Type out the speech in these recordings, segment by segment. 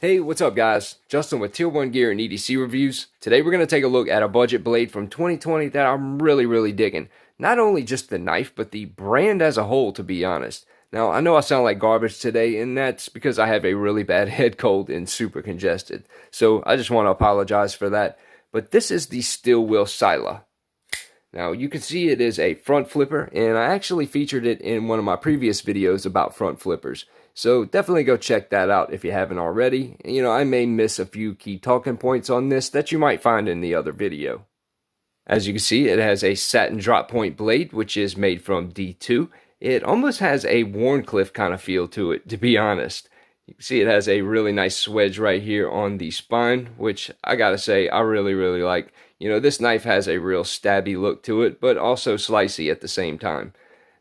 Hey, what's up guys? Justin with Tier 1 Gear and EDC Reviews. Today we're going to take a look at a budget blade from 2020 that I'm really digging. Not only just the knife, but the brand as a whole, to be honest. Now, I know I sound like garbage today, and that's because I have a really bad head cold and super congested. So I just want to apologize for that. But this is the Steel Will Scylla. Now, you can see it is a front flipper, and I actually featured it in one of my previous videos about front flippers. So definitely go check that out if you haven't already. You know, I may miss a few key talking points on this that you might find in the other video. As you can see, it has a satin drop point blade, which is made from D2. It almost has a Warncliffe kind of feel to it, to be honest. You can see it has a really nice swedge right here on the spine, which I gotta say, I really like. You know, this knife has a real stabby look to it, but also slicey at the same time.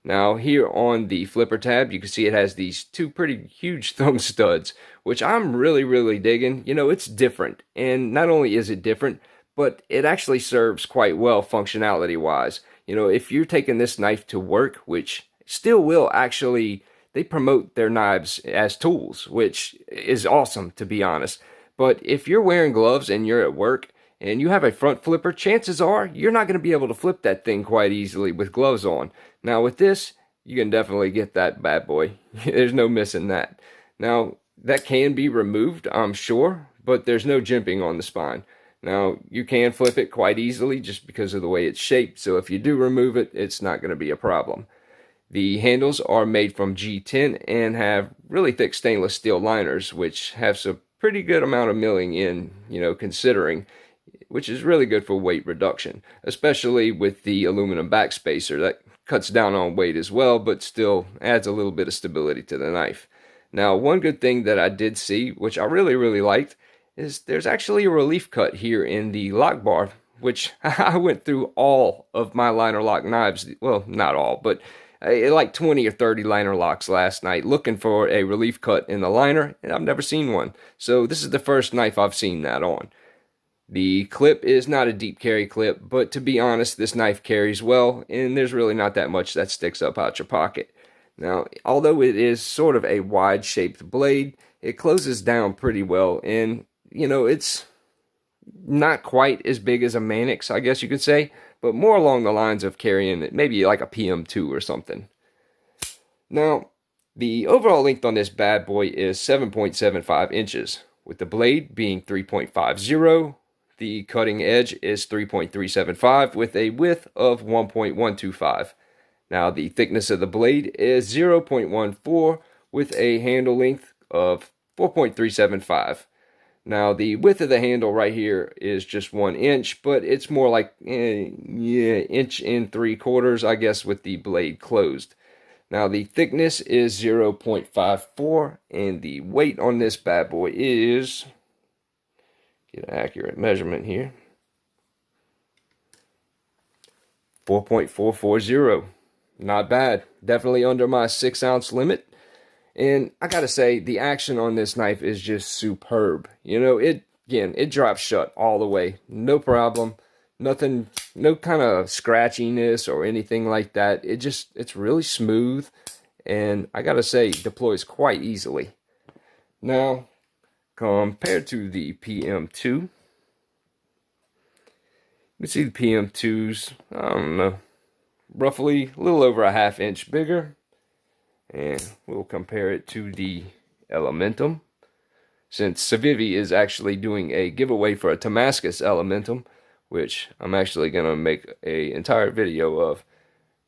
Now, here on the flipper tab, you can see it has these two pretty huge thumb studs, which I'm really digging. You know, it's different, and not only is it different, but it actually serves quite well functionality-wise. You know, if you're taking this knife to work, which Steel Will actually, they promote their knives as tools, which is awesome, to be honest. But if you're wearing gloves and you're at work, and you have a front flipper, chances are you're not going to be able to flip that thing quite easily with gloves on. Now with this, you can definitely get that bad boy. There's no missing that. Now, that can be removed, I'm sure, but there's no jimping on the spine. Now, you can flip it quite easily just because of the way it's shaped, so if you do remove it, it's not going to be a problem. The handles are made from G10 and have really thick stainless steel liners, which have some pretty good amount of milling in, you know, considering, which is really good for weight reduction, especially with the aluminum backspacer. That cuts down on weight as well, but still adds a little bit of stability to the knife. Now, one good thing that I did see, which I really liked, is there's actually a relief cut here in the lock bar, which I went through all of my liner lock knives, well, not all, but like 20 or 30 liner locks last night looking for a relief cut in the liner, and I've never seen one. So this is the first knife I've seen that on. The clip is not a deep carry clip, but to be honest, this knife carries well, and there's really not that much that sticks up out your pocket. Now, although it is sort of a wide-shaped blade, it closes down pretty well, and, you know, it's not quite as big as a Mannix, I guess you could say, but more along the lines of carrying it, maybe like a PM2 or something. Now, the overall length on this bad boy is 7.75 inches, with the blade being 3.50. The cutting edge is 3.375 with a width of 1.125. Now the thickness of the blade is 0.14 with a handle length of 4.375. Now the width of the handle right here is just 1 inch, but it's more like inch and 3/4, I guess, with the blade closed. Now the thickness is 0.54 and the weight on this bad boy is, get an accurate measurement here, 4.440. Not bad. Definitely under my 6-ounce limit. And I gotta say, the action on this knife is just superb. You know, it drops shut all the way. No problem. Nothing, no kind of scratchiness or anything like that. It's really smooth. And I gotta say, deploys quite easily. Now, compared to the PM2, you can see the PM2's, I don't know, roughly a little over a 1/2 inch bigger. And we'll compare it to the Elementum, since Civivi is actually doing a giveaway for a Damascus Elementum, which I'm actually going to make an entire video of.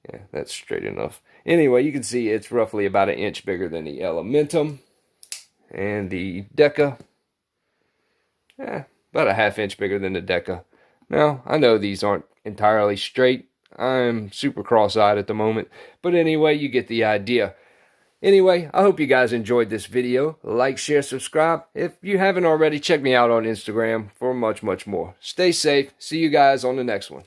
Yeah, that's straight enough. Anyway, you can see it's roughly about 1 inch bigger than the Elementum. And the Deca, about a 1/2 inch bigger than the Deca. Now, I know these aren't entirely straight. I'm super cross-eyed at the moment. But anyway, you get the idea. Anyway, I hope you guys enjoyed this video. Like, share, subscribe. If you haven't already, check me out on Instagram for much more. Stay safe. See you guys on the next one.